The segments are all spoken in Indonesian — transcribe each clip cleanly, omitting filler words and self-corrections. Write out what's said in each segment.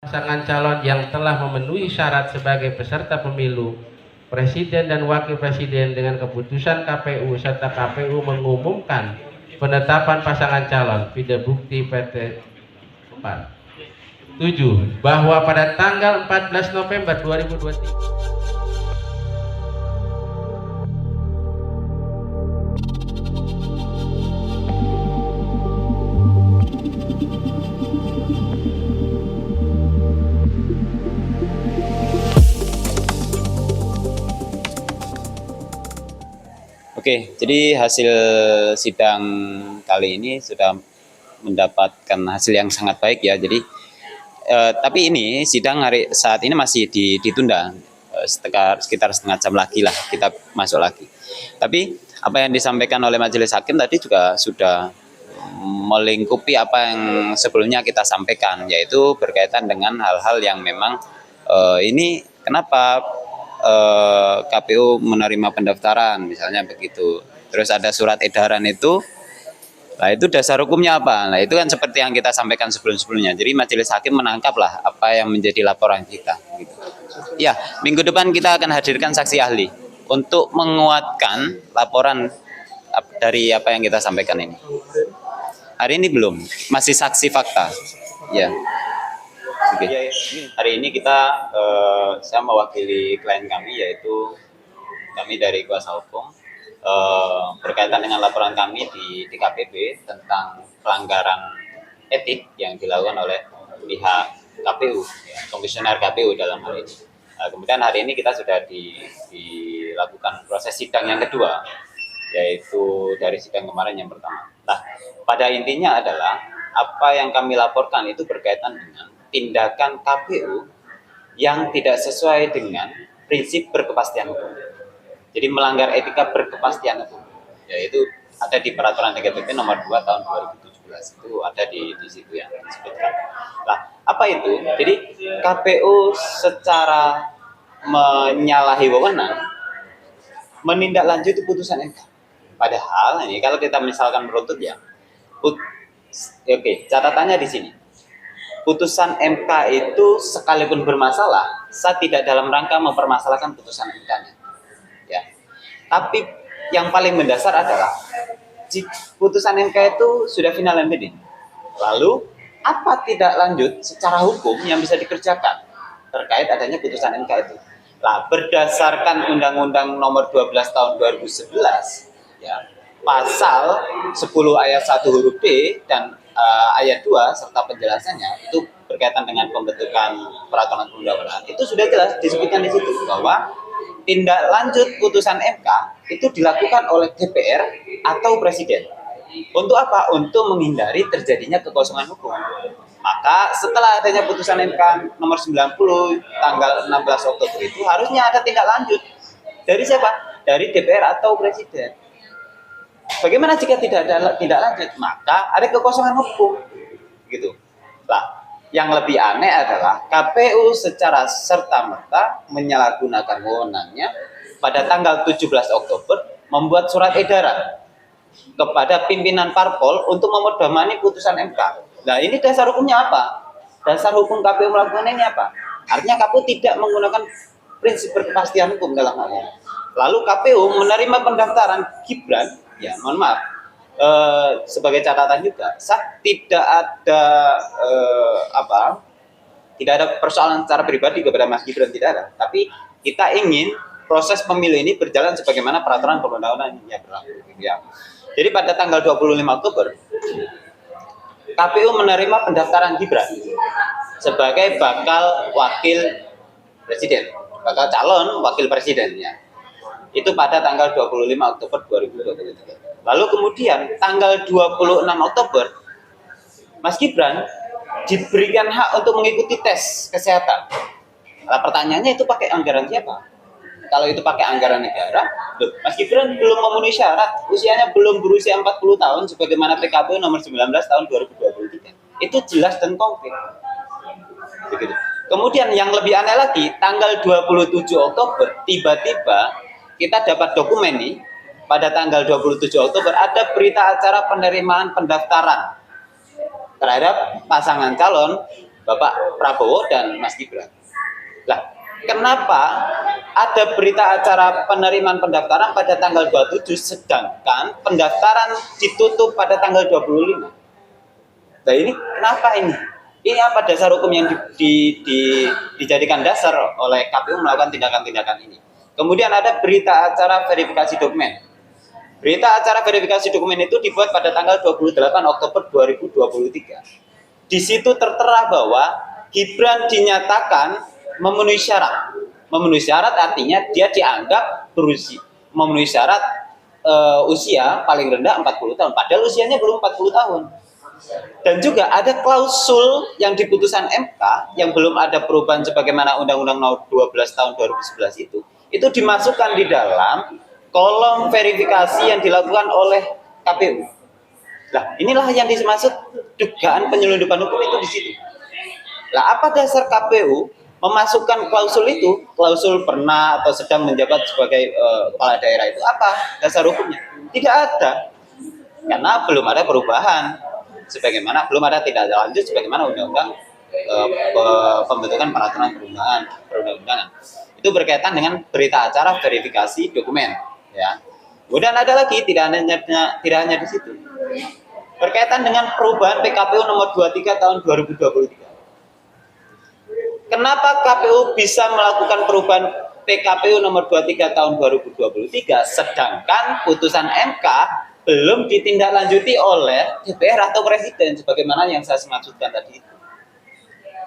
Pasangan calon yang telah memenuhi syarat sebagai peserta pemilu presiden dan wakil presiden dengan keputusan KPU serta KPU mengumumkan penetapan pasangan calon video bukti PT 4. 7. Bahwa pada tanggal 14 November 2023 Oke, jadi hasil sidang kali ini sudah mendapatkan hasil yang sangat baik ya. Jadi, tapi ini sidang saat ini masih ditunda sekitar setengah jam lagi lah kita masuk lagi. Tapi apa yang disampaikan oleh Majelis Hakim tadi juga sudah melingkupi apa yang sebelumnya kita sampaikan, yaitu berkaitan dengan hal-hal yang memang ini kenapa KPU menerima pendaftaran misalnya begitu. Terus ada surat edaran itu, nah itu dasar hukumnya apa? Nah itu kan seperti yang kita sampaikan sebelum-sebelumnya. Jadi Majelis Hakim menangkaplah apa yang menjadi laporan kita. Gitu. Ya, minggu depan kita akan hadirkan saksi ahli untuk menguatkan laporan dari apa yang kita sampaikan ini. Hari ini belum, masih saksi fakta. Ya. Oke. Hari ini saya mewakili klien kami, yaitu kami dari kuasa hukum berkaitan dengan laporan kami di DKPP tentang pelanggaran etik yang dilakukan oleh pihak KPU, ya, komisioner KPU dalam hal ini. Kemudian hari ini kita sudah dilakukan proses sidang yang kedua, yaitu dari sidang kemarin yang pertama. Nah, pada intinya adalah apa yang kami laporkan itu berkaitan dengan tindakan KPU yang tidak sesuai dengan prinsip berkepastian hukum. Jadi melanggar etika berkepastian hukum, yaitu ada di peraturan DKPP nomor 2 tahun 2017, itu ada di situ yang disebutkan. Nah, apa itu? Jadi KPU secara menyalahi wewenang menindaklanjuti putusan MK. Padahal ini kalau kita misalkan meruntut ya, oke, catatannya di sini. Putusan MK itu sekalipun bermasalah, saya tidak dalam rangka mempermasalahkan putusan MK-nya. Ya. Tapi yang paling mendasar adalah putusan MK itu sudah final and binding. Lalu apa tidak lanjut secara hukum yang bisa dikerjakan terkait adanya putusan MK itu? Nah, berdasarkan Undang-Undang Nomor 12 Tahun 2011, ya, pasal 10 ayat 1 huruf B dan ayat 2 serta penjelasannya itu berkaitan dengan pembentukan peraturan perundang-undangan, itu sudah jelas disebutkan di situ bahwa tindak lanjut putusan MK itu dilakukan oleh DPR atau Presiden. Untuk apa? Untuk menghindari terjadinya kekosongan hukum. Maka setelah adanya putusan MK nomor 90 tanggal 16 Oktober itu harusnya ada tindak lanjut. Dari siapa? Dari DPR atau Presiden. Bagaimana jika tidak ada tindak lanjut? Maka ada kekosongan hukum, gitu. Nah, yang lebih aneh adalah KPU secara serta-merta menyalahgunakan wewenangnya pada tanggal 17 Oktober membuat surat edaran kepada pimpinan parpol untuk memedomani putusan MK. Nah, ini dasar hukumnya apa? Dasar hukum KPU melakukan ini apa? Artinya KPU tidak menggunakan prinsip berkepastian hukum dalam hal ini. Lalu KPU menerima pendaftaran Gibran. Ya, mohon maaf. Sebagai catatan juga, tidak ada tidak ada persoalan secara pribadi kepada Mas Gibran, tidak ada. Tapi kita ingin proses pemilu ini berjalan sebagaimana peraturan perundang-undangan yang berlaku. Ya. Jadi pada tanggal 25 Oktober, KPU menerima pendaftaran Gibran sebagai bakal wakil presiden, bakal calon wakil presidennya. Itu pada tanggal 25 Oktober 2023. Lalu kemudian tanggal 26 Oktober Mas Gibran diberikan hak untuk mengikuti tes kesehatan. Nah, pertanyaannya itu pakai anggaran siapa? Kalau itu pakai anggaran negara, Mas Gibran belum memenuhi syarat, usianya belum berusia 40 tahun sebagaimana PKPU nomor 19 tahun 2023. Itu jelas dan konkret. Begitu. Kemudian yang lebih aneh lagi, tanggal 27 Oktober tiba-tiba kita dapat dokumen nih, pada tanggal 27 Oktober ada berita acara penerimaan pendaftaran terhadap pasangan calon Bapak Prabowo dan Mas Gibran. Lah, kenapa ada berita acara penerimaan pendaftaran pada tanggal 27 sedangkan pendaftaran ditutup pada tanggal 25? Nah ini kenapa ini? Ini apa dasar hukum yang dijadikan dasar oleh KPU melakukan tindakan-tindakan ini? Kemudian ada berita acara verifikasi dokumen. Berita acara verifikasi dokumen itu dibuat pada tanggal 28 Oktober 2023. Di situ tertera bahwa Gibran dinyatakan memenuhi syarat. Memenuhi syarat artinya dia dianggap berusia, memenuhi syarat usia paling rendah 40 tahun. Padahal usianya belum 40 tahun. Dan juga ada klausul yang di putusan MK yang belum ada perubahan sebagaimana Undang-Undang Nomor 12 tahun 2011 itu dimasukkan di dalam kolom verifikasi yang dilakukan oleh KPU. Nah, inilah yang dimaksud dugaan penyelundupan hukum itu di situ. Nah, apa dasar KPU memasukkan klausul itu? Klausul pernah atau sedang menjabat sebagai kepala daerah itu apa dasar hukumnya? Tidak ada. Karena belum ada perubahan. Sebagaimana belum ada tindak lanjut sebagaimana undang-undang pembentukan peraturan perundang-undangan. Itu berkaitan dengan berita acara verifikasi dokumen, ya. Kemudian ada lagi tidak hanya di situ. Berkaitan dengan perubahan PKPU nomor 23 tahun 2023. Kenapa KPU bisa melakukan perubahan PKPU nomor 23 tahun 2023 sedangkan putusan MK belum ditindaklanjuti oleh DPR atau Presiden sebagaimana yang saya maksudkan tadi itu.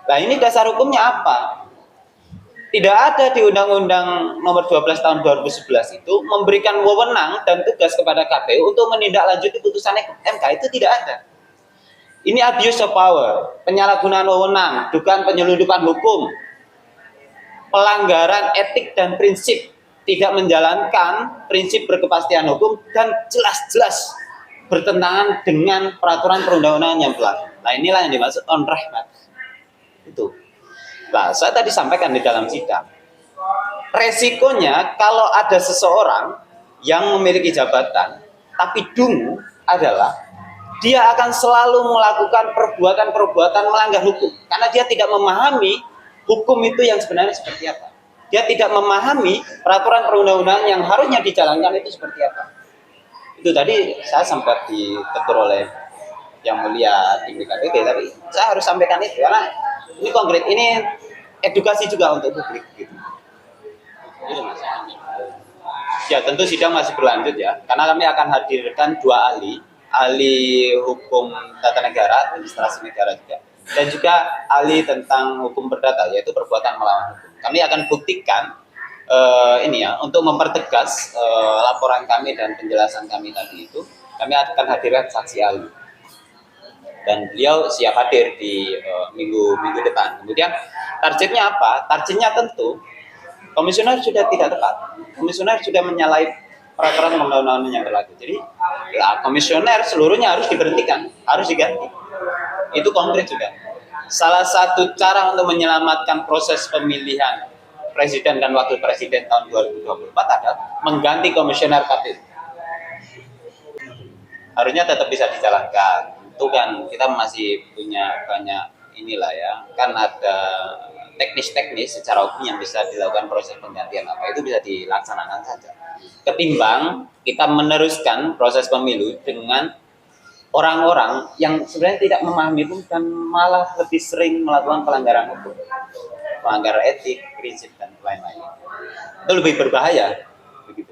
Nah, ini dasar hukumnya apa? Tidak ada di Undang-Undang Nomor 12 Tahun 2011 itu memberikan wewenang dan tugas kepada KPU untuk menindaklanjuti putusan MK, itu tidak ada. Ini abuse of power, penyalahgunaan wewenang, dugaan penyelundupan hukum, pelanggaran etik dan prinsip, tidak menjalankan prinsip berkepastian hukum dan jelas-jelas bertentangan dengan peraturan perundang-undangan yang berlaku. Nah, inilah yang dimaksud on rahmat. Itu. Nah, saya tadi sampaikan di dalam sidang. Resikonya kalau ada seseorang yang memiliki jabatan tapi dungu adalah dia akan selalu melakukan perbuatan-perbuatan melanggar hukum karena dia tidak memahami hukum itu yang sebenarnya seperti apa. Dia tidak memahami peraturan perundang-undangan yang harusnya dijalankan itu seperti apa. Itu tadi saya sempat ditegur oleh Yang Mulia tim DKPP, tapi saya harus sampaikan itu karena ini konkret, ini edukasi juga untuk publik. Gitu. Ya tentu sidang masih berlanjut ya, karena kami akan hadirkan 2 ahli hukum tata negara, administrasi negara juga, dan juga ahli tentang hukum perdata, yaitu perbuatan melawan hukum. Kami akan buktikan ini ya, untuk mempertegas laporan kami dan penjelasan kami tadi itu, kami akan hadirkan saksi ahli. Dan beliau siap hadir di minggu depan. Kemudian targetnya apa? Targetnya tentu komisioner sudah tidak tepat. Komisioner sudah menyalahi peraturan perundang-undangan yang berlaku. Jadi ya, komisioner seluruhnya harus diberhentikan, harus diganti. Itu konkret juga. Salah satu cara untuk menyelamatkan proses pemilihan presiden dan wakil presiden tahun 2024 adalah mengganti komisioner KPU. Harusnya tetap bisa dijalankan. Itu kan kita masih punya banyak inilah ya. Kan ada teknis-teknis secara hukum yang bisa dilakukan proses penggantian apa itu bisa dilaksanakan saja. Ketimbang kita meneruskan proses pemilu dengan orang-orang yang sebenarnya tidak memahami hukum dan malah lebih sering melakukan pelanggaran hukum, pelanggaran etik, prinsip dan lain-lain. Itu lebih berbahaya. Begitu.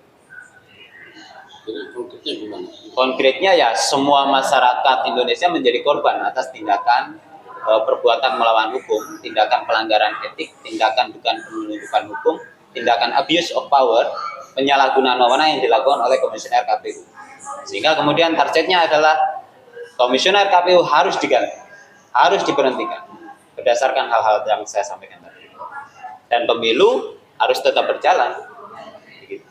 Jadi konkretnya gimana? Konkretnya ya semua masyarakat Indonesia menjadi korban atas tindakan perbuatan melawan hukum, tindakan pelanggaran etik, tindakan dugaan penyelundupan hukum, tindakan abuse of power, penyalahgunaan wewenang yang dilakukan oleh komisioner KPU. Sehingga kemudian targetnya adalah komisioner KPU harus diganti, harus diberhentikan berdasarkan hal-hal yang saya sampaikan tadi. Dan pemilu harus tetap berjalan. Begitu.